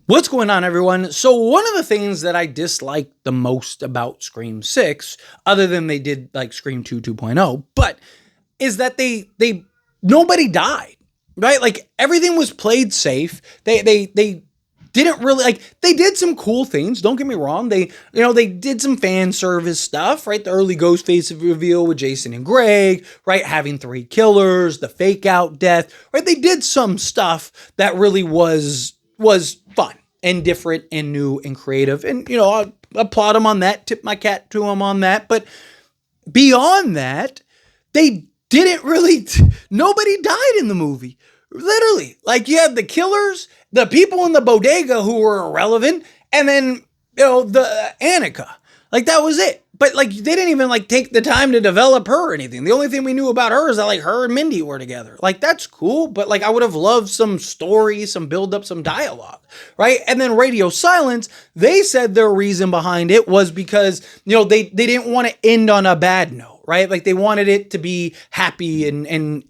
What's going on, everyone? So one of the things that I disliked the most about Scream 6, other than they did like Scream 2 2.0, but is that they nobody died, right? Like everything was played safe. They didn't really they did some cool things, don't get me wrong. They did some fan service stuff, right? The early Ghostface reveal with Jason and Greg, right? Having 3 killers, the fake out death, right? They did some stuff that really was fun and different and new and creative. And, I applaud them on that, tip my cap to them on that. But beyond that, they didn't really, nobody died in the movie. Literally. Like you had the killers, the people in the bodega who were irrelevant, and then, the Annika. Like that was it. But they didn't even take the time to develop her or anything. The only thing we knew about her is that her and Mindy were together. That's cool, but I would have loved some story, some build up, some dialogue, right? And then Radio Silence, they said their reason behind it was because, they didn't want to end on a bad note. Right? They wanted it to be happy and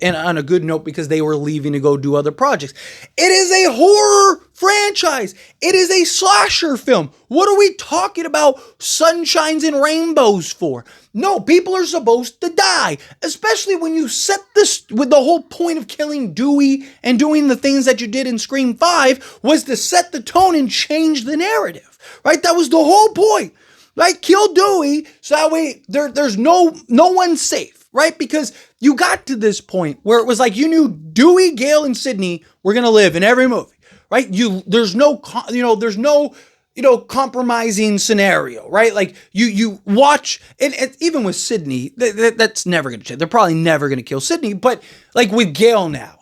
on a good note because they were leaving to go do other projects. It is a horror franchise. It is a slasher film. What are we talking about sunshines and rainbows for? No, people are supposed to die, especially when you set this with the whole point of killing Dewey and doing the things that you did in Scream 5 was to set the tone and change the narrative, right? That was the whole point. Right? Kill Dewey, so that way there's no one safe, right? Because you got to this point where it was you knew Dewey, Gale, and Sidney were gonna live in every movie, right? There's no compromising scenario, right? You watch, and even with Sidney, that's never gonna change. They're probably never gonna kill Sidney, but with Gale now.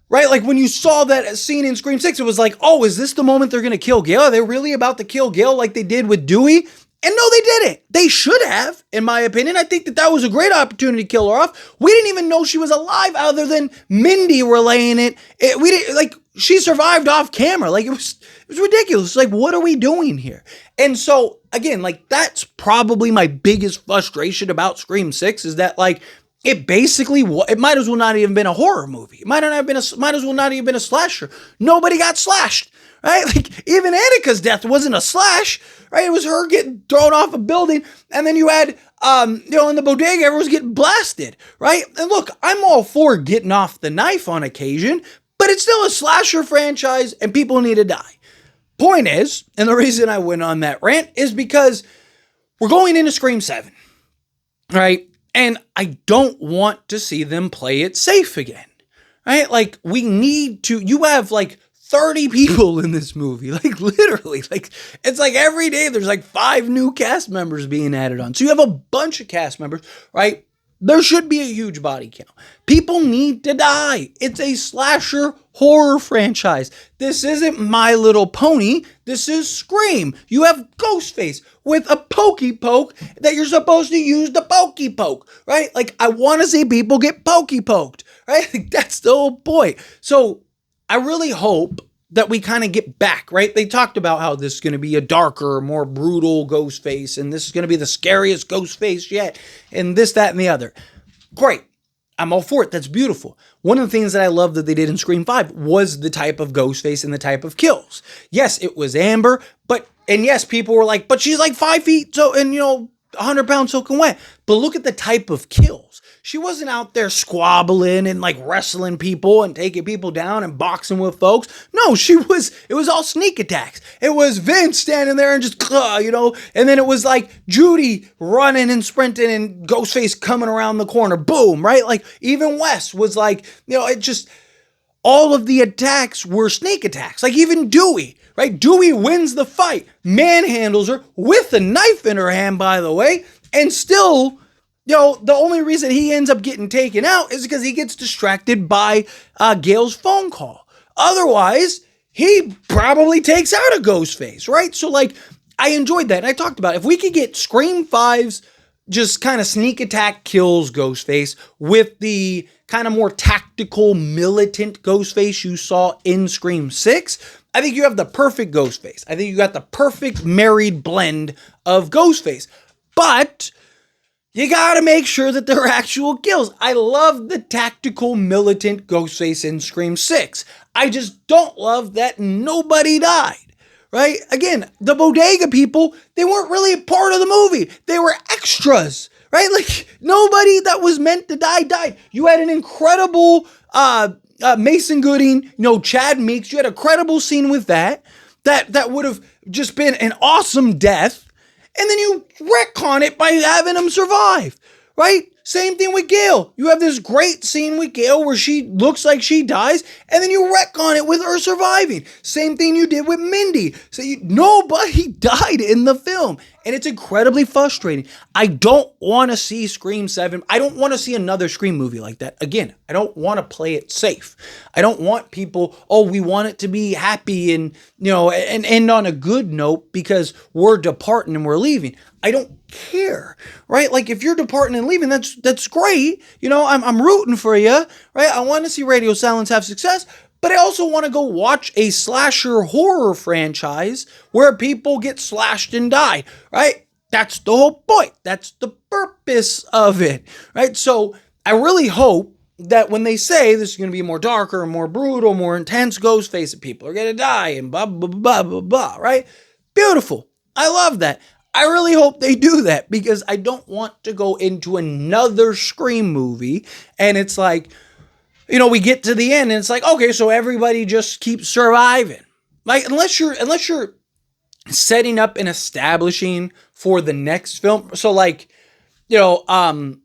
Right? When you saw that scene in Scream 6, it was oh, is this the moment they're going to kill Gale? Are they really about to kill Gale like they did with Dewey? And no, they didn't. They should have, in my opinion. I think that was a great opportunity to kill her off. We didn't even know she was alive other than Mindy relaying it. We didn't, she survived off camera. It was ridiculous. What are we doing here? And so, again, that's probably my biggest frustration about Scream 6 is that, it basically, it might as well not even been a horror movie. It might as well not even been a slasher. Nobody got slashed, right? Even Annika's death wasn't a slash, right? It was her getting thrown off a building, and then you had, in the bodega, everyone's getting blasted, right? And look, I'm all for getting off the knife on occasion, but it's still a slasher franchise, and people need to die. Point is, and the reason I went on that rant is because we're going into Scream 7, right? And I don't want to see them play it safe again, right? We need to, you have 30 people in this movie, literally, it's every day there's 5 new cast members being added on. So you have a bunch of cast members, right? There should be a huge body count. People need to die. It's a slasher horror franchise. This isn't My Little Pony. This is Scream. You have Ghostface with a pokey poke that you're supposed to use the pokey poke, right? I want to see people get pokey poked, right? That's the whole point. So I really hope that we kind of get back, right? They talked about how this is going to be a darker, more brutal Ghostface, and this is going to be the scariest Ghostface yet, and this, that, and the other. Great. I'm all for it. That's beautiful. One of the things that I love that they did in Scream 5 was the type of Ghostface and the type of kills. Yes, it was Amber, and yes, people were but she's 5 feet, so, and 100 pounds soaking wet. But look at the type of kills. She wasn't out there squabbling and wrestling people and taking people down and boxing with folks. No, it was all sneak attacks. It was Vince standing there and just, and then it was Judy running and sprinting and Ghostface coming around the corner. Boom, right? Even Wes was it just, all of the attacks were sneak attacks. Even Dewey, right? Dewey wins the fight, manhandles her with a knife in her hand, by the way, and still, the only reason he ends up getting taken out is because he gets distracted by Gale's phone call. Otherwise, he probably takes out a Ghostface, right? So, I enjoyed that. And I talked about it. If we could get Scream 5's just kind of sneak attack kills Ghostface with the kind of more tactical, militant Ghostface you saw in Scream 6, I think you have the perfect Ghostface. I think you got the perfect married blend of Ghostface. But You gotta make sure that they're actual kills. I love the tactical militant Ghostface in Scream 6. I just don't love that nobody died. Right? Again, the bodega people, they weren't really a part of the movie. They were extras. Right? Like, nobody that was meant to die died. You had an incredible Mason Gooding, Chad Meeks. You had a credible scene with that would have just been an awesome death. And then you retcon it by having him survive, right? Same thing with Gail. You have this great scene with Gail where she looks like she dies, and then you retcon it with her surviving. Same thing you did with Mindy. So nobody died in the film, and it's incredibly frustrating. I don't want to see Scream 7. I don't want to see another Scream movie like that. Again, I don't want to play it safe. I don't want people, we want it to be happy and end on a good note because we're departing and we're leaving. I don't care, right? Like, if you're departing and leaving, that's great. I'm rooting for you, right? I want to see Radio Silence have success, but I also want to go watch a slasher horror franchise where people get slashed and die, right? That's the whole point. That's the purpose of it, right? So I really hope that when they say this is going to be more darker, more brutal, more intense Ghostface, that people are going to die and blah, blah, blah, blah, blah, right? Beautiful. I love that. I really hope they do that because I don't want to go into another Scream movie and it's like, we get to the end and it's like, okay, so everybody just keeps surviving. Like, unless you're setting up and establishing for the next film. So like, Scream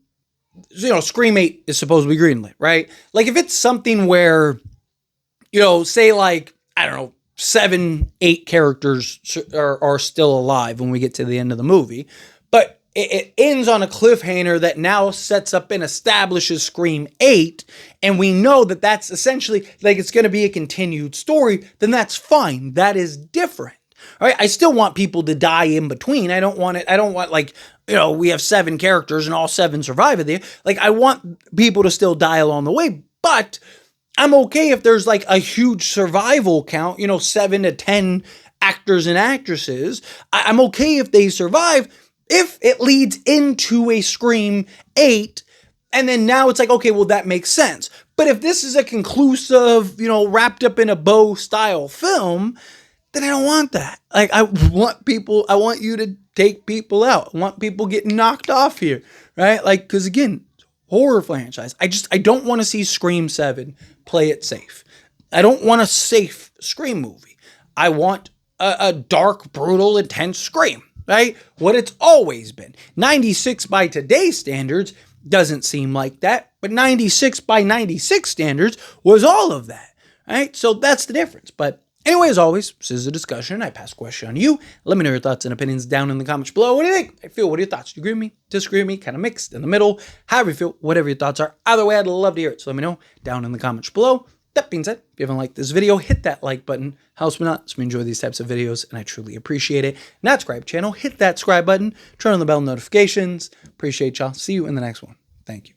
8 is supposed to be greenlit, right? Like, if it's something where, say like, I don't know, 7, 8 characters are still alive when we get to the end of the movie, but it ends on a cliffhanger that now sets up and establishes Scream 8, and we know that that's essentially like it's going to be a continued story, then that's fine. That is different. All right, I still want people to die in between. I don't want like, we have 7 characters and all 7 survive at the end. Like, I want people to still die along the way, but I'm okay if there's like a huge survival count, 7 to 10 actors and actresses. I'm okay if they survive, if it leads into a Scream 8, and then now it's like, okay, well, that makes sense. But if this is a conclusive, wrapped up in a bow style film, then I don't want that. Like, I want you to take people out. I want people getting knocked off here, right? Like, because again, horror franchise. I don't want to see Scream 7 play it safe. I don't want a safe Scream movie. I want a dark, brutal, intense Scream, right? What it's always been. 96 by today's standards doesn't seem like that, but 96 by 96 standards was all of that, right? So that's the difference. But anyway, as always, this is a discussion. I pass the question on you. Let me know your thoughts and opinions down in the comments below. What do you think? What are your thoughts? Do you agree with me? Disagree with me? Kind of mixed in the middle? However you feel, whatever your thoughts are. Either way, I'd love to hear it. So let me know down in the comments below. That being said, if you haven't liked this video, hit that like button. Helps me out. So we enjoy these types of videos, and I truly appreciate it. Not subscribe channel, hit that subscribe button. Turn on the bell notifications. Appreciate y'all. See you in the next one. Thank you.